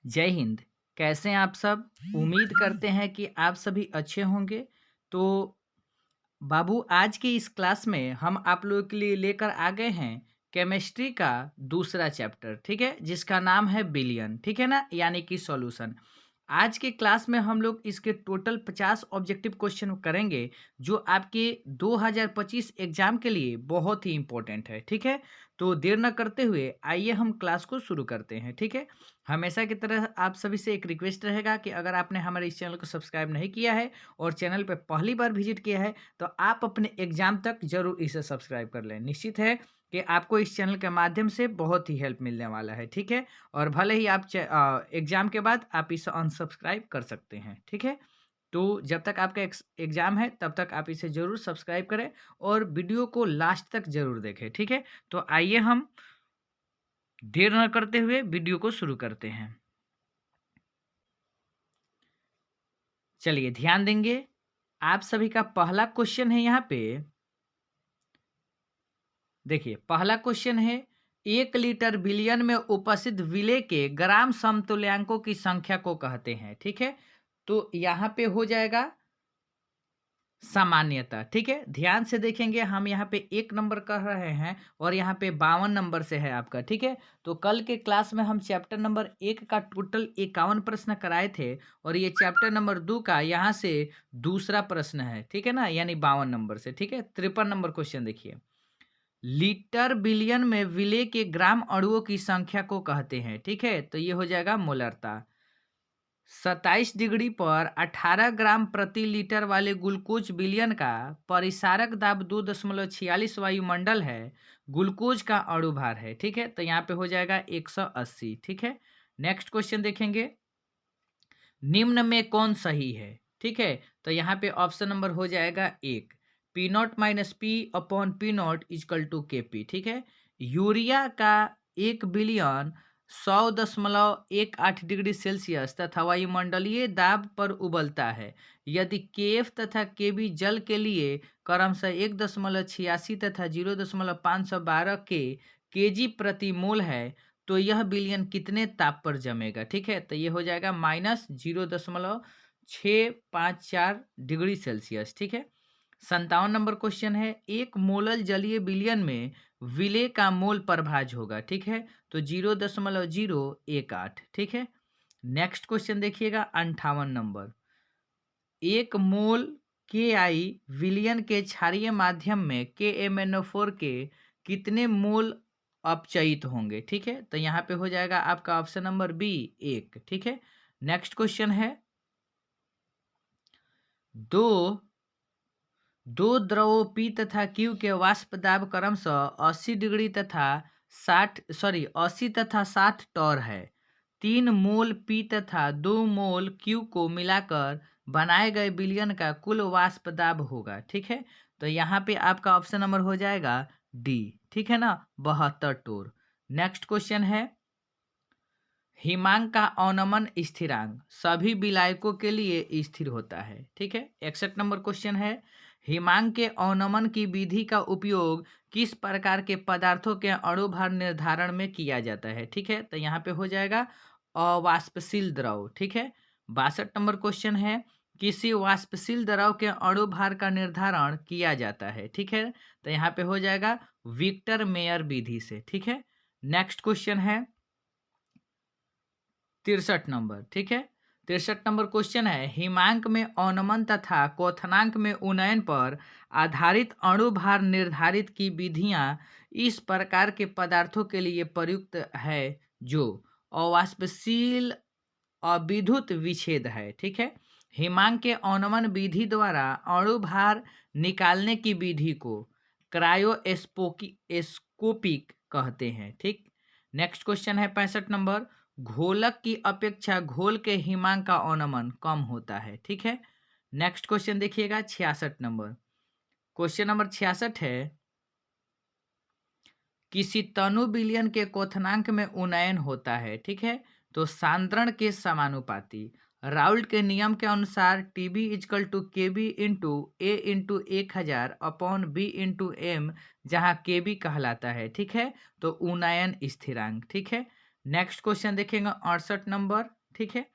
जय हिंद। कैसे हैं आप सब? उम्मीद करते हैं कि आप सभी अच्छे होंगे। तो बाबू, आज की इस क्लास में हम आप लोगों के लिए लेकर आ गए हैं केमिस्ट्री का दूसरा चैप्टर, ठीक है, जिसका नाम है बिलियन, ठीक है ना, यानी कि सॉल्यूशन। आज के क्लास में हम लोग इसके टोटल 50 ऑब्जेक्टिव क्वेश्चन करेंगे, जो आपके 2025 एग्जाम के लिए बहुत ही इंपॉर्टेंट है, ठीक है। तो देर न करते हुए आइए हम क्लास को शुरू करते हैं, ठीक है। हमेशा की तरह आप सभी से एक रिक्वेस्ट रहेगा कि अगर आपने हमारे इस चैनल को सब्सक्राइब नहीं किया है और चैनल पर पहली बार विजिट किया है, तो आप अपने एग्जाम तक जरूर इसे सब्सक्राइब कर लें। निश्चित है कि आपको इस चैनल के माध्यम से बहुत ही हेल्प मिलने वाला है, ठीक है। और भले ही आप एग्जाम के बाद आप इसे अनसब्सक्राइब कर सकते हैं, ठीक है। तो जब तक आपका एग्जाम है तब तक आप इसे जरूर सब्सक्राइब करें और वीडियो को लास्ट तक जरूर देखें, ठीक है। तो आइए हम देर न करते हुए वीडियो को शुरू करते हैं। चलिए ध्यान देंगे। आप सभी का पहला क्वेश्चन है यहाँ पे। देखिए, पहला क्वेश्चन है, 1 लीटर बिलियन में उपस्थित विलेय के ग्राम समतुल्यांकों की संख्या को कहते हैं, ठीक है। तो यहाँ पे हो जाएगा सामान्यता, ठीक है। ध्यान से देखेंगे, हम यहाँ पे 1 नंबर कह रहे हैं और यहाँ पे 52 नंबर से है आपका, ठीक है। तो कल के क्लास में हम चैप्टर नंबर 1 का टोटल 51 प्रश्न कराए थे और ये चैप्टर नंबर 2 का यहाँ से दूसरा प्रश्न है, ठीक है ना, यानी 52 नंबर से, ठीक है। 53 नंबर क्वेश्चन देखिए, लीटर बिलियन में विलेय के ग्राम अणुओं की संख्या को कहते हैं, ठीक है। तो ये हो जाएगा मोलरता। 27 डिग्री पर 18 ग्राम प्रति लीटर वाले ग्लूकोज विलयन का परिसारक दाब 2.46 वायुमंडल है। ग्लूकोज का अणु भार है, ठीक है। तो यहाँ पे हो जाएगा 180, ठीक है। नेक्स्ट क्वेश्चन देखेंगे, निम्न में कौन सही है, ठीक है। तो यहाँ पे ऑप्शन नंबर हो जाएगा 1, P naught minus P upon P naught equal to K P, ठीक है। यूरिया का 1 बिलियन 100.18 डिग्री सेल्सियस तथा वायुमंडलीय दाब पर उबलता है। यदि केएफ तथा केबी जल के लिए क्रमशः 1.86 तथा 0.512 केजी प्रति मोल है, तो यह विलयन कितने ताप पर जमेगा, ठीक है। तो ये हो जाएगा -0.654 डिग्री सेल्सियस, ठीक है। 57 नंबर क्वेश्चन है, 1 मोलल जलीय विलयन में विलेय का मोल प्रभाज होगा, ठीक है। तो 0.018, ठीक है। नेक्स्ट क्वेश्चन देखिएगा, 58 नंबर, 1 मोल के आई विलयन के क्षारीय माध्यम में के MnO4 के कितने मोल अपचयित होंगे, ठीक है। तो यहाँ पे हो जाएगा आपका ऑप्शन नंबर बी 1, ठीक है। नेक्स्ट क्वेश्चन है, दो दो द्रवों पी तथा क्यू के वाष्प दाब क्रमशः 80 डिग्री तथा 80 तथा 60 टॉर है। 3 मोल पी तथा 2 मोल क्यू को मिलाकर बनाए गए विलयन का कुल वाष्प दाब होगा, ठीक है। तो यहाँ पे आपका ऑप्शन नंबर हो जाएगा डी, ठीक है ना, 72 टोर। नेक्स्ट क्वेश्चन है, हिमांक का अवनमन स्थिरांक सभी विलायकों के लिए स्थिर होता है, ठीक है। 61 नंबर क्वेश्चन है, हिमांक के अवनमन की विधि का उपयोग किस प्रकार के पदार्थों के अणुभार निर्धारण में किया जाता है, ठीक है। तो यहाँ पे हो जाएगा अवाष्पशील द्रव, ठीक है। 62 नंबर क्वेश्चन है, किसी वाष्पशील द्रव के अणुभार का निर्धारण किया जाता है, ठीक है। तो यहाँ पे हो जाएगा विक्टर मेयर विधि से, ठीक है। नेक्स्ट क्वेश्चन है 63 नंबर, ठीक है। 63 नंबर क्वेश्चन है, हिमांक में अवनमन तथा क्वथनांक में उन्नयन पर आधारित अणुभार निर्धारित की विधियां इस प्रकार के पदार्थों के लिए प्रयुक्त है जो अवाष्पशील अविद्युत विच्छेद है, ठीक है। हिमांक के अवनमन विधि द्वारा अणुभार निकालने की विधि को क्रायोस्कोपिक कहते हैं, ठीक। नेक्स्ट क्वेश्चन है 65 नंबर, घोलक की अपेक्षा घोल के हिमांक का अवनमन कम होता है, ठीक है। नेक्स्ट क्वेश्चन देखिएगा 66 नंबर, क्वेश्चन नंबर 66 है, किसी तनु विलयन के क्वथनांक में उन्नयन होता है, ठीक है। तो सांद्रण के समानुपाती राउल्ट के नियम के अनुसार TB is equal to K B into A into 1000 upon B into M, जहाँ के बी कहलाता है, ठीक है। तो उन्नयन स्थिरांक, ठीक है। नेक्स्ट क्वेश्चन देखेंगे 68 नंबर। ठीक है,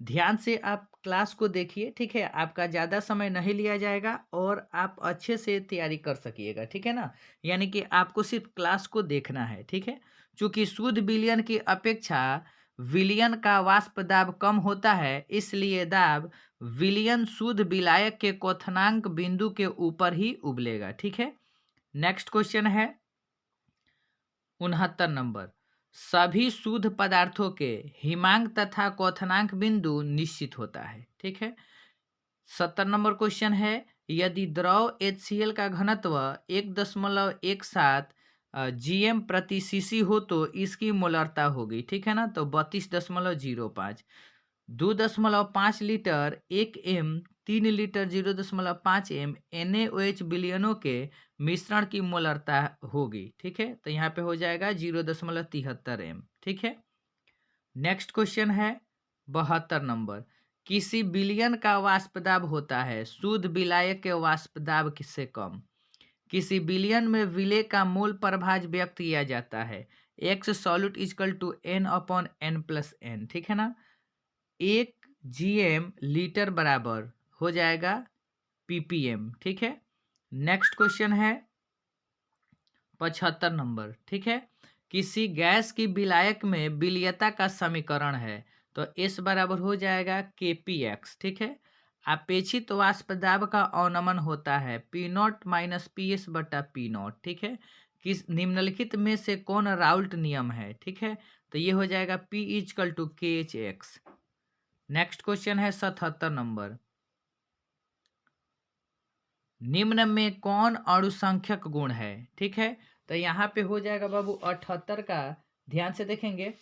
ध्यान से आप क्लास को देखिए। ठीक है, आपका ज़्यादा समय नहीं लिया जाएगा और आप अच्छे से तैयारी कर सकिएगा। ठीक है ना, यानी कि आपको सिर्फ क्लास को देखना है। ठीक है, चूंकि शुद्ध विलयन की अपेक्षा विलयन का वाष्प दाब कम होता है, इसलिए दाब विलयन शुद्ध विलायक के क्वथनांक बिंदु के ऊपर ही उबलेगा। ठीक है, नेक्स्ट क्वेश्चन है 69 नंबर। सभी शुद्ध पदार्थों के हिमांक तथा क्वथनांक बिंदु निश्चित होता है। ठीक है, 70 नंबर क्वेश्चन है, यदि द्रव HCl का घनत्व 1.17 GM प्रति सीसी हो तो इसकी मोलरता होगी। ठीक है ना, तो 32.05। 2.5 litre 1 m 3 litre 0.5 m NaOH विलयनों के मिश्रण की मोलरता होगी। ठीक है, तो यहाँ पे हो जाएगा 0.73 m। ठीक है, नेक्स्ट क्वेश्चन है 72 नंबर। किसी विलयन का वाष्प दाब होता है शुद्ध विलायक के वाष्प दाब से कम। किसी विलयन में विलेय का मोल प्रभाज व्यक्त किया जाता है x solute is equal to n/n+n। ठीक है ना, 1 GM लीटर बराबर हो जाएगा ppm। ठीक है, नेक्स्ट क्वेश्चन है 75 नंबर। ठीक है, किसी गैस की विलायक में विलीयता का समीकरण है, तो S बराबर हो जाएगा kpx। ठीक है, अपेक्षित वाष्प दाब का अवनमन होता है P0 माइनस PS बटा P0। ठीक है, किस निम्नलिखित में से कौन राउल्ट नियम है। ठीक है, तो ये हो जाएगा P equal to KHX। Next question है 77 नंबर। निम्न में कौन अणुसंख्यक गुण है। ठीक है, तो यहाँ पे हो जाएगा बाबू 78 का, ध्यान से देखेंगे।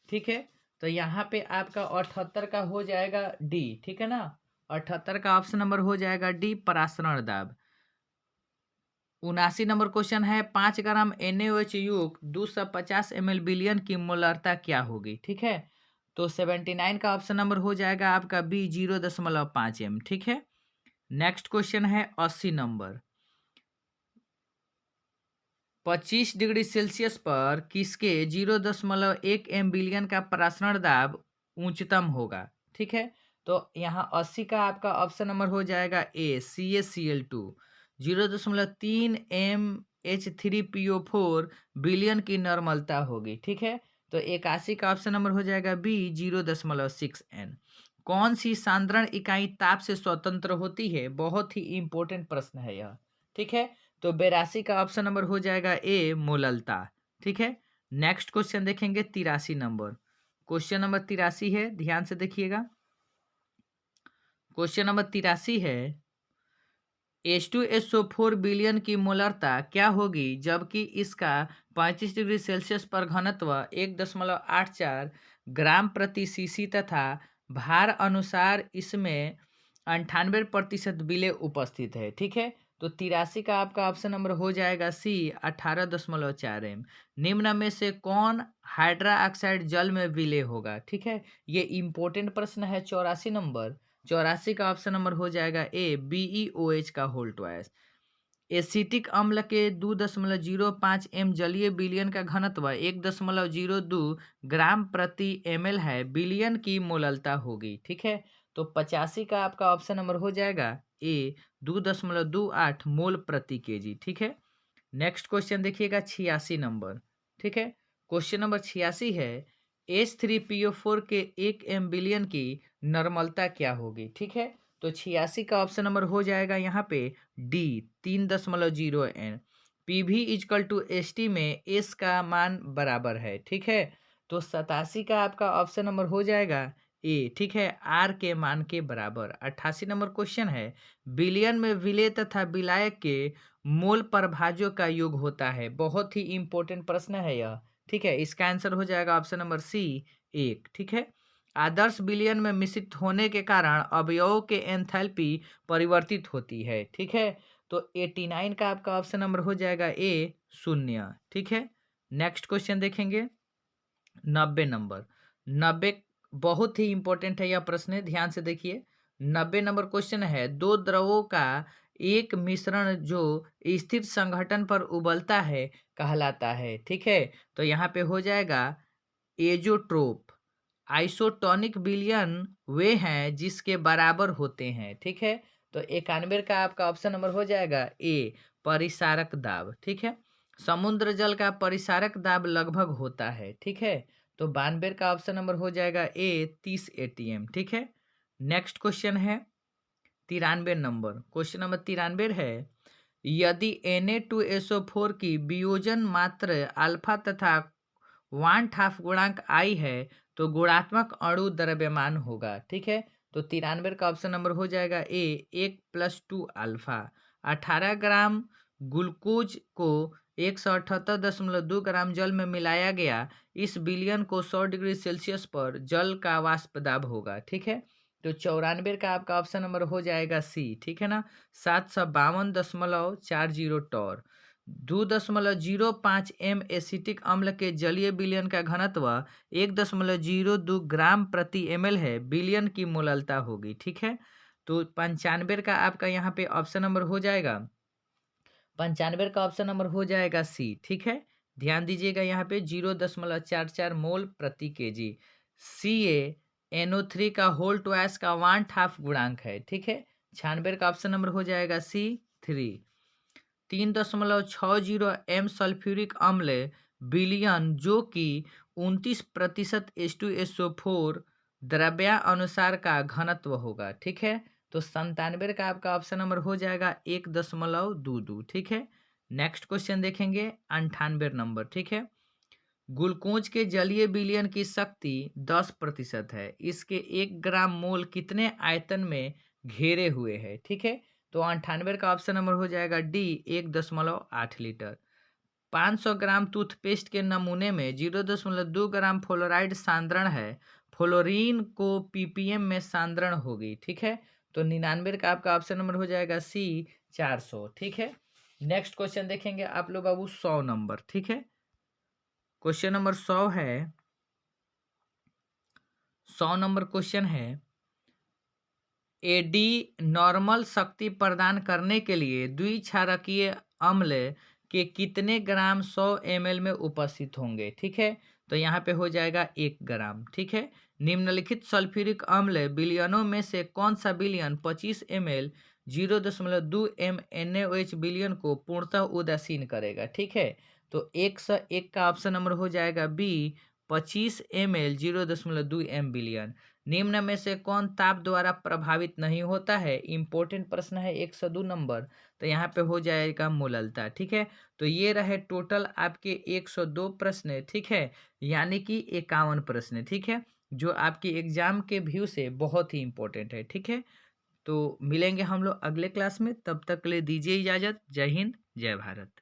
ठीक है, तो यहाँ पे आपका 78 का हो जाएगा डी। ठीक है ना, 78 का ऑप्शन नंबर हो जाएगा डी, परासरण दाब। 79 नंबर क्वेश्चन है, 5 ग्राम NaOH युक्त 250 ml विलयन की मोलरता क्या होगी। ठीक है, तो 79 का ऑप्शन नंबर हो जाएगा आपका बी, 0.5 m। ठीक है, नेक्स्ट क्वेश्चन है 80 नंबर। 25 डिग्री सेल्सियस पर किसके 0.1 m विलयन का परासरण दाब उच्चतम होगा। ठीक है, तो यहाँ 80 का आपका ऑप्शन नंबर हो जाएगा ए, CaCl2। 0.3 MH3PO4 विलयन की नॉर्मलता होगी। ठीक है, तो 81 का ऑप्शन नंबर हो जाएगा बी, 0.6 n। कौन सी सांद्रण इकाई ताप से स्वतंत्र होती है, बहुत ही इंपॉर्टेंट प्रश्न है यह। ठीक है, तो 82 का ऑप्शन नंबर हो जाएगा ए, मोललता। ठीक है, नेक्स्ट क्वेश्चन देखेंगे 83 नंबर। क्वेश्चन नंबर 83 है, ध्यान से देखिएगा। क्वेश्चन नंबर 83 है, H2SO4 विलयन की मोलरता क्या होगी जबकि इसका 35 डिग्री सेल्सियस पर घनत्व 1.84 ग्राम प्रति सीसी तथा भार अनुसार इसमें 98% विलेय उपस्थित है। ठीक है, तो 83 का आपका ऑप्शन नंबर हो जाएगा सी, 18.4 m। निम्न में से कौन हाइड्रा ऑक्साइड जल में विलेय होगा। ठीक है, ये इंपॉर्टेंट प्रश्न है। 84 नंबर, 84 का ऑप्शन नंबर हो जाएगा ए, BeOH का होल ट्वाइस। एसिटिक अम्ल के 2.05 m जलीय विलयन का घनत्व 1.02 ग्राम प्रति ml है, विलयन की मोललता होगी। ठीक है, तो 85 का आपका ऑप्शन नंबर हो जाएगा ए, 2.28 मोल प्रति केजी। ठीक है, नेक्स्ट क्वेश्चन देखिएगा 86 नंबर। ठीक है, क्वेश्चन नंबर 86 है, H3PO4 के 1 m विलयन की नॉर्मलता क्या होगी। ठीक है, तो 86 का ऑप्शन नंबर हो जाएगा यहाँ पे D, 3.0 n। PV equal to ST में S का मान बराबर है। ठीक है, तो 87 का आपका ऑप्शन नंबर हो जाएगा ए। ठीक है, R के मान के बराबर। 88 नंबर क्वेश्चन है, विलयन में विलेय तथा विलायक के मोल प्रभाजों का योग होता है, बहुत ही इंपॉर्टेंट प्रश्न है यह। ठीक है, इसका आंसर हो जाएगा ऑप्शन नंबर सी, 1। ठीक है, आदर्श विलयन में मिश्रित होने के कारण अवयवों के एंथैल्पी परिवर्तित होती है। ठीक है, तो 89 का आपका ऑप्शन नंबर हो जाएगा ए, 0। ठीक है, नेक्स्ट क्वेश्चन देखेंगे 90 नंबर। 90 बहुत ही इंपॉर्टेंट है यह प्रश्न, ध्यान से देखिए। 90 नंबर क्वेश्चन है, दो द्रवों का एक मिश्रण जो स्थिर संघटन पर उबलता है कहलाता है। ठीक है, तो यहाँ पे हो जाएगा एजोट्रोप। आइसोटोनिक विलयन वे हैं जिसके बराबर होते हैं, ठीक है। तो 91 का आपका ऑप्शन नंबर हो जाएगा ए, परिसारक दाब, ठीक है। समुद्र जल का परिसारक दाब लगभग होता है, ठीक है। तो 92 का ऑप्शन नंबर हो जाएगा ए, 30 एटीएम, ठीक है। नेक्स्ट क्वेश्चन है 93 नंबर। क्वेश्चन नंबर 93 है, यदि Na2SO4 की वियोजन मात्र अल्फा तथा 1/2 गुणांक आई है तो गुणात्मक अणु द्रव्यमान होगा, ठीक है। तो 93 का ऑप्शन नंबर हो जाएगा ए, 1+2 अल्फा। 18 ग्राम ग्लूकोज को 178.2 ग्राम जल में मिलाया गया, इस विलयन को 100 डिग्री सेल्सियस पर जल का वाष्प दाब होगा, ठीक है। तो 94 का आपका ऑप्शन नंबर हो जाएगा सी, ठीक है ना। 752.40 टॉर। 2.05 एम एसिटिक अम्ल के जलीय विलयन का घनत्व 1.02 ग्राम प्रति ml है, विलयन की मोललता होगी, ठीक है। तो 95 का आपका यहाँ पे ऑप्शन नंबर हो जाएगा, 95 का ऑप्शन नंबर हो जाएगा सी, ठीक है। ध्यान दीजिएगा यहाँ पे 0.44 मोल प्रति केजी। CaNO3 का होल ट्वाइस का 1/2 गुणांक है, ठीक है। 96 का ऑप्शन नंबर हो जाएगा सी, 3। 3.60 एम सल्फ्यूरिक अम्ल विलयन जो कि 29% H2SO4 द्रव्या अनुसार का घनत्व होगा, ठीक है। तो 97 का आपका ऑप्शन नंबर हो जाएगा 1.22, ठीक है। नेक्स्ट क्वेश्चन देखेंगे 98 नंबर, ठीक है। ग्लूकोज के जलीय विलयन की शक्ति 10% है, इसके 1 ग्राम मोल कितने आयतन में घेरे हुए है, ठीक है। तो 98 का ऑप्शन नंबर हो जाएगा डी, 1.8 लीटर। 500 ग्राम टूथपेस्ट के नमूने में 0.2 ग्राम फ्लोराइड सांद्रण है, फ्लोरीन को पीपीएम में सांद्रण होगी, ठीक है। तो 99 का आपका ऑप्शन नंबर हो जाएगा सी, 400, ठीक है। नेक्स्ट क्वेश्चन देखेंगे आप लोग बाबू 100 नंबर, ठीक है। क्वेश्चन नंबर 100 है, 100 नंबर क्वेश्चन है, एडी नॉर्मल शक्ति प्रदान करने के लिए द्विक्षारकीय अम्ल के कितने ग्राम 100 ml में उपस्थित होंगे, ठीक है। तो यहाँ पे हो जाएगा 1 ग्राम, ठीक है। निम्नलिखित सल्फ्यूरिक अम्ल विलयनों में से कौन सा विलयन 25 ml 0.2 m NaOH विलयन को पूर्णतः उदासीन करेगा, ठीक है। तो 101 का ऑप्शन नंबर हो जाएगा बी, 25 ml 0.2 m विलयन। निम्न में से कौन ताप द्वारा प्रभावित नहीं होता है, इंपॉर्टेंट प्रश्न है 102 नंबर। तो यहाँ पे हो जाएगा मोललता, ठीक है। तो ये रहे टोटल आपके 102 प्रश्न, ठीक है, यानी कि 51 प्रश्न, ठीक है, जो आपके एग्जाम के व्यू से बहुत ही इंपॉर्टेंट है, ठीक है। तो मिलेंगे हम लोग अगले क्लास में, तब तक के लिए दीजिए इजाजत। जय हिंद, जय भारत।